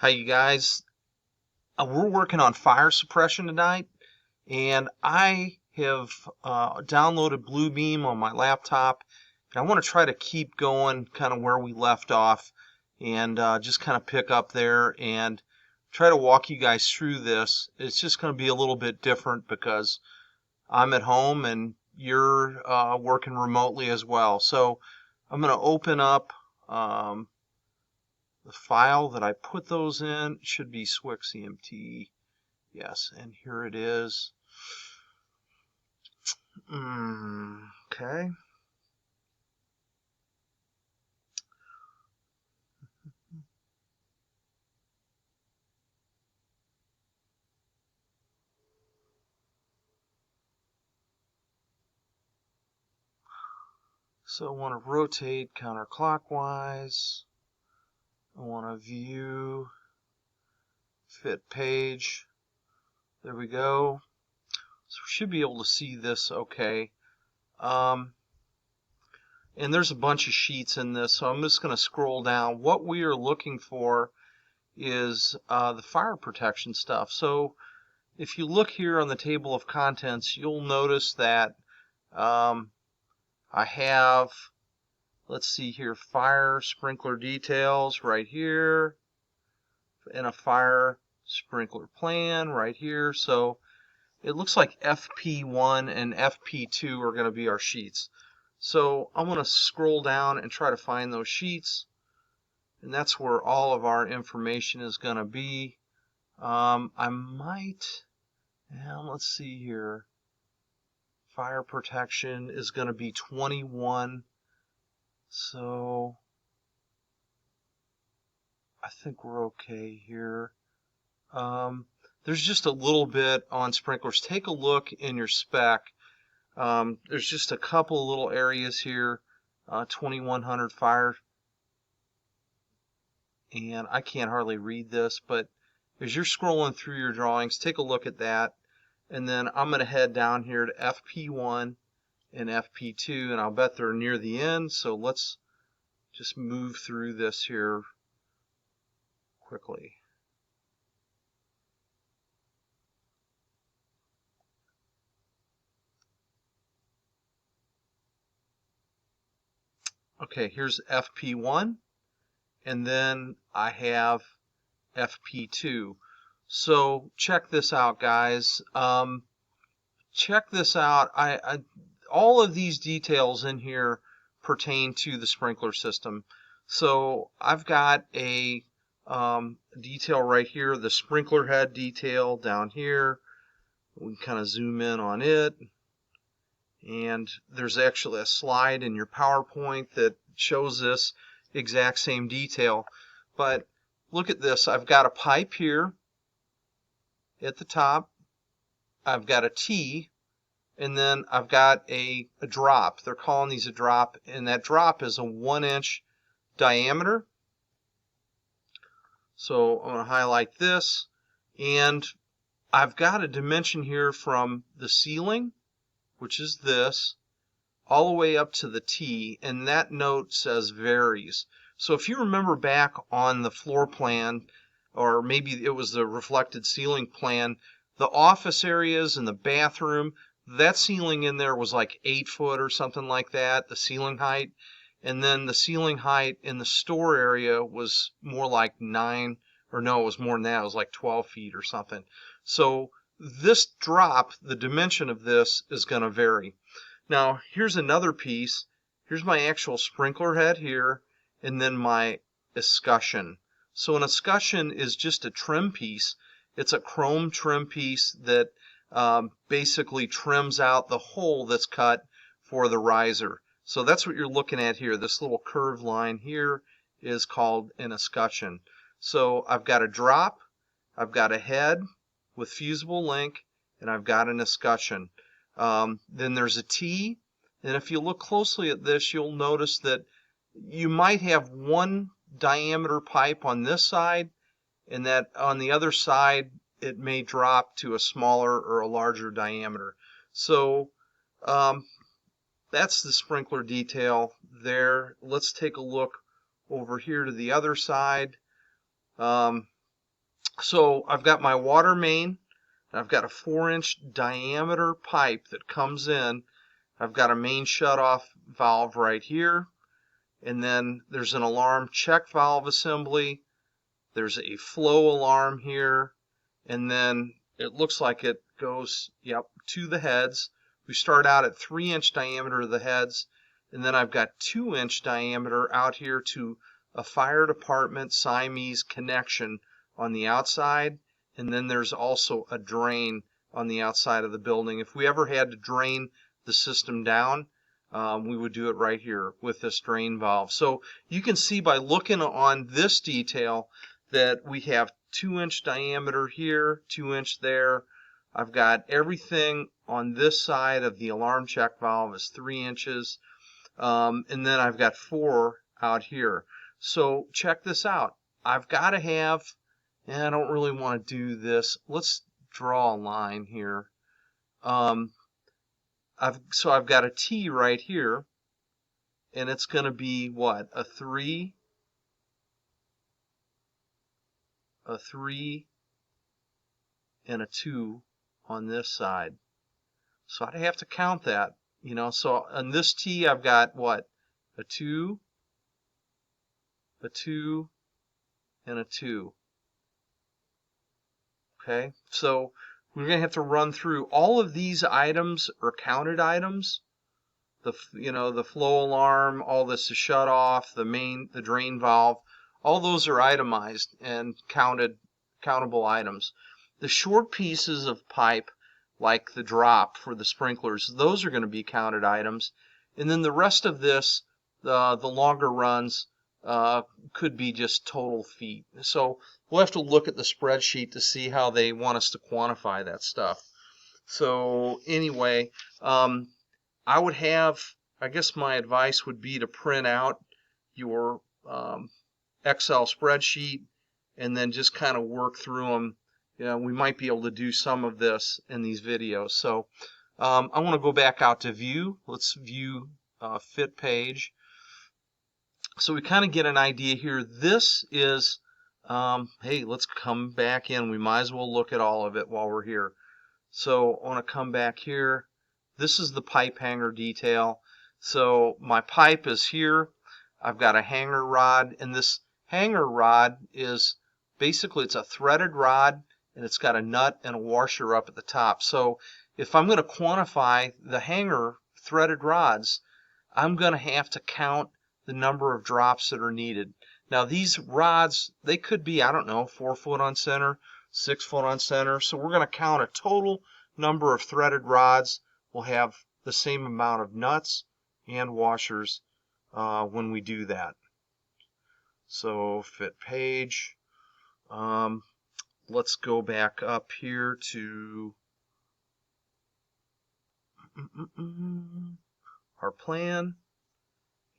Hi, you guys. We're working on fire suppression tonight, and I have downloaded Bluebeam on my laptop, and I want to try to keep going kind of where we left off and just kind of pick up there and try to walk you guys through this. It's just going to be a little bit different because I'm at home and you're working remotely as well. So I'm going to open up the file that I put those in. Should be SWIC Yes, and here it is. Okay. So I want to rotate counterclockwise. I want to view, fit page. There we go. So we should be able to see this okay. And there's a bunch of sheets in this, so I'm just going to scroll down. What we are looking for is the fire protection stuff. So if you look here on the table of contents, you'll notice that I have, let's see here, fire sprinkler details right here, and a fire sprinkler plan right here. So it looks like FP1 and FP2 are going to be our sheets. So I'm going to scroll down and try to find those sheets, and that's where all of our information is going to be. I might, let's see here, fire protection is going to be 21, so I think we're okay here. There's just a little bit on sprinklers. Take a look in your spec. There's just a couple little areas here, 2100 fire, and I can't hardly read this, but as you're scrolling through your drawings, take a look at that, and then I'm going to head down here to FP1 and FP2, and I'll bet they're near the end, so let's just move through this here quickly. Okay, here's FP1, and then I have FP2. So check this out, guys. Check this out. All of these details in here pertain to the sprinkler system. So I've got a detail right here, the sprinkler head detail down here. We can kind of zoom in on it. And there's actually a slide in your PowerPoint that shows this exact same detail. But look at this. I've got a pipe here at the top. I've got a T, and then I've got a drop. They're calling these a drop, and that drop is a 1-inch diameter. So I'm going to highlight this, and I've got a dimension here from the ceiling, which is this, all the way up to the T, and that note says varies. So if you remember back on the floor plan, or maybe it was the reflected ceiling plan, the office areas and the bathroom, that ceiling in there was like 8 foot or something like that, the ceiling height. And then the ceiling height in the store area was more like 9, or no, it was more than that, it was like 12 feet or something. So this drop, the dimension of this is going to vary. Now, here's another piece. Here's my actual sprinkler head here, and then my escutcheon. So an escutcheon is just a trim piece. It's a chrome trim piece that basically trims out the hole that's cut for the riser. So that's what you're looking at here. This little curved line here is called an escutcheon. So I've got a drop, I've got a head with fusible link, and I've got an escutcheon. Then there's a T, and if you look closely at this, you'll notice that you might have one diameter pipe on this side, and that on the other side it may drop to a smaller or a larger diameter. So that's the sprinkler detail there. Let's take a look over here to the other side. So I've got my water main. I've got a 4-inch diameter pipe that comes in. I've got a main shutoff valve right here. And then there's an alarm check valve assembly. There's a flow alarm here. And then it looks like it goes, yep, to the heads. We start out at 3-inch diameter of the heads. And then I've got 2-inch diameter out here to a fire department Siamese connection on the outside. And then there's also a drain on the outside of the building. If we ever had to drain the system down, we would do it right here with this drain valve. So you can see by looking on this detail that we have 2-inch diameter here, 2-inch there. I've got everything on this side of the alarm check valve is 3 inches. And then I've got 4 out here. So check this out. I've got to have, and I don't really want to do this. Let's draw a line here. So I've got a T right here, and it's going to be what? A 3, a 3, and a 2 on this side. So I'd have to count that, you know. So on this T, I've got what? A 2, a 2, and a 2. Okay, so we're going to have to run through all of these items are counted items. The flow alarm, all this is shut off, the drain valve, all those are itemized and countable items. The short pieces of pipe, like the drop for the sprinklers, those are going to be counted items. And then the rest of this, the longer runs, could be just total feet. So we'll have to look at the spreadsheet to see how they want us to quantify that stuff. So anyway, I would have, I guess my advice would be to print out your Excel spreadsheet and then just kind of work through them. You know, we might be able to do some of this in these videos. So I want to go back out to view. Let's view fit page. So we kind of get an idea here. This is, hey, let's come back in. We might as well look at all of it while we're here. So I want to come back here. This is the pipe hanger detail. So my pipe is here. I've got a hanger rod, and this hanger rod is basically, it's a threaded rod, and it's got a nut and a washer up at the top. So if I'm going to quantify the hanger threaded rods, I'm going to have to count the number of drops that are needed. Now these rods, they could be, I don't know, 4 foot on center, 6 foot on center. So we're going to count a total number of threaded rods. We'll have the same amount of nuts and washers when we do that. So fit page. Let's go back up here to our plan.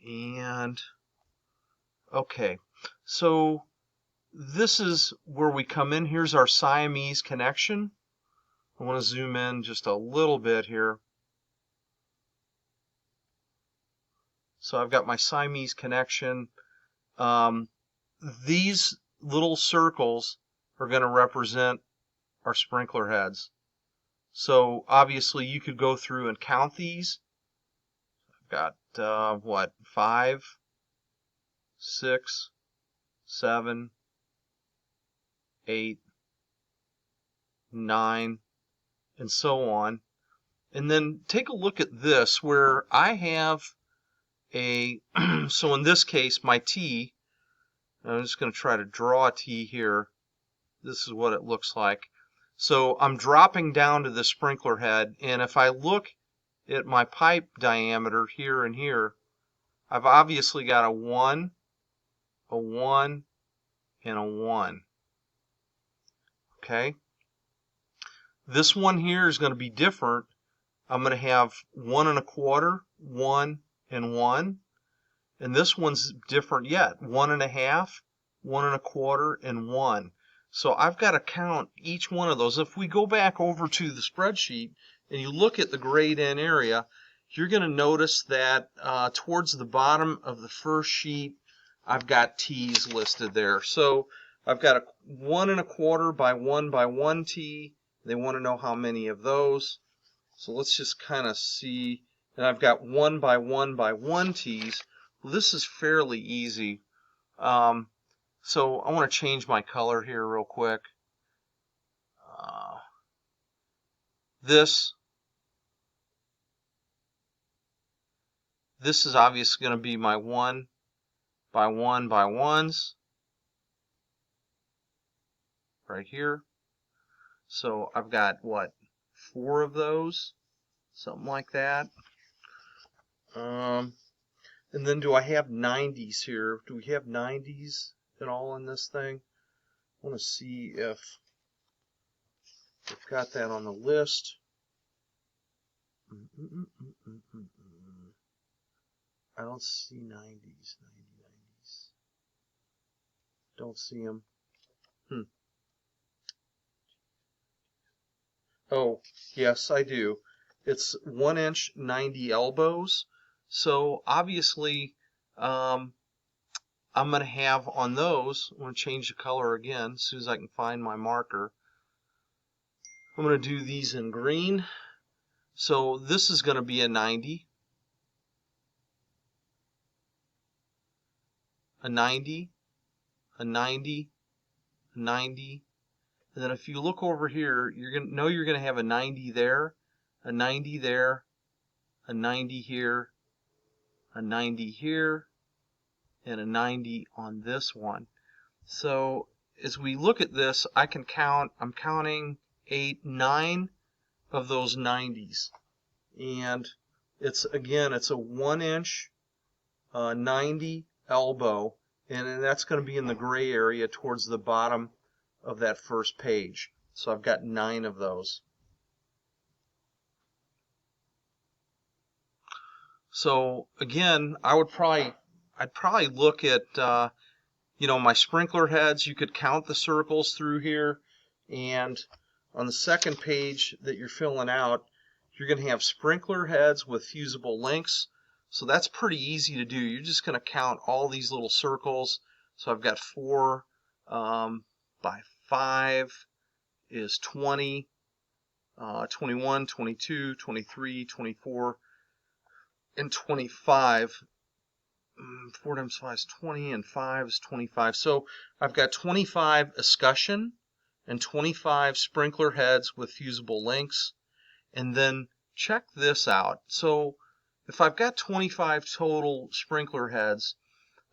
And okay, so this is where we come in. Here's our Siamese connection. I want to zoom in just a little bit here. So I've got my Siamese connection. These little circles are going to represent our sprinkler heads. So obviously you could go through and count these. I've got what, 5, 6, 7, 8, 9, and so on. And then take a look at this where I have a, so in this case my T, I'm just going to try to draw a T here. This is what it looks like. So I'm dropping down to the sprinkler head, and if I look at my pipe diameter here and here, I've obviously got a 1, a 1, and a 1. Okay? This one here is going to be different. I'm going to have 1 1/4, 1, and 1. And this one's different yet. 1 1/2, 1 1/4, and 1. So I've got to count each one of those. If we go back over to the spreadsheet and you look at the grayed in area, you're going to notice that towards the bottom of the first sheet, I've got T's listed there. So I've got a 1 1/4 by 1 by 1 T. They want to know how many of those. So let's just kind of see. And I've got 1 by 1 by 1 T's. Well, this is fairly easy. So I want to change my color here real quick. This is obviously going to be my 1 by 1 by 1s right here. So I've got, what, 4 of those? Something like that. And then do I have 90s here? Do we have 90s at all in this thing? I want to see if we've got that on the list. I don't see 90s. 90s. Don't see them. Oh, yes, I do. It's 1 inch 90 elbows. So obviously, I'm going to have on those, I'm going to change the color again as soon as I can find my marker. I'm going to do these in green. So this is going to be a 90. A 90. A 90. A 90. And then if you look over here, you're going to know you're going to have a 90 there, a 90 there, a 90 here, a 90 here, and a 90 on this one. So as we look at this, I can count, I'm counting 8, 9 of those 90s. And it's, again, it's a 1 inch 90 elbow, and that's going to be in the gray area towards the bottom of that first page. So I've got 9 of those. So again, I'd probably look at my sprinkler heads. You could count the circles through here, and on the second page that you're filling out, you're going to have sprinkler heads with fusible links. So that's pretty easy to do. You're just going to count all these little circles. So I've got 4 by 5 is 20, 21, 22, 23, 24, and 25. 4 times 5 is 20, and 5 is 25. So I've got 25 escutcheon and 25 sprinkler heads with fusible links. And then check this out. So if I've got 25 total sprinkler heads,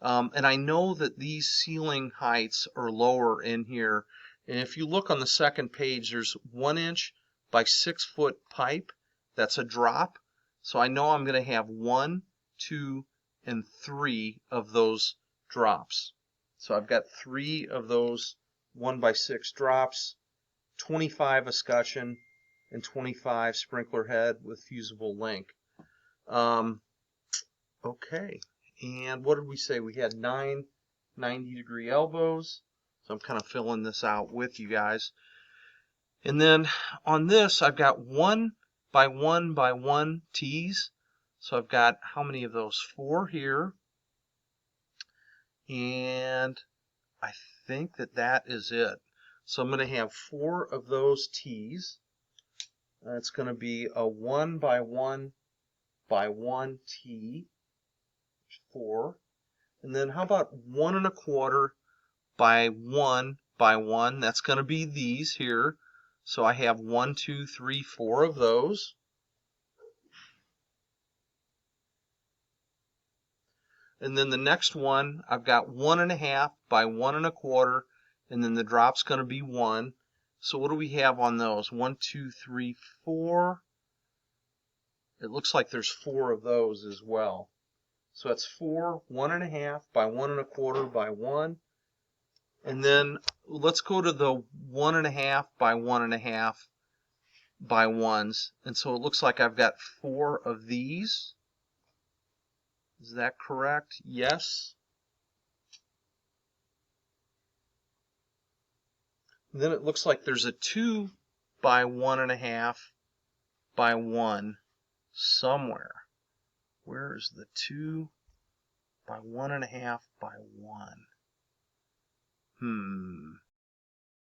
and I know that these ceiling heights are lower in here, and if you look on the second page, there's 1 inch by 6 foot pipe. That's a drop. So I know I'm going to have 1, 2, and 3 of those drops. So I've got 3 of those 1 by 6 drops, 25 escutcheon, and 25 sprinkler head with fusible link. Okay, and what did we say? We had 9 90-degree elbows. So I'm kind of filling this out with you guys. And then on this, I've got 1 by 1 by 1 T's. So I've got how many of those? 4 here. And I think that is it. So I'm going to have 4 of those T's. That's going to be a 1 by 1 by 1 T. 4. And then how about 1 1/4 by 1 by 1? That's going to be these here. So I have 1, 2, 3, 4 of those. And then the next one, I've got 1 1/2 by 1 1/4, and then the drop's going to be 1. So what do we have on those? 1, 2, 3, 4. It looks like there's 4 of those as well. So that's 4, 1 1/2 by 1 1/4 by 1. And then let's go to the 1 1/2 by 1 1/2 by 1s. And so it looks like I've got 4 of these. Is that correct? Yes. And then it looks like there's a 2 by 1 1/2 by 1 somewhere. Where is the 2 by 1 1/2 by 1? Hmm.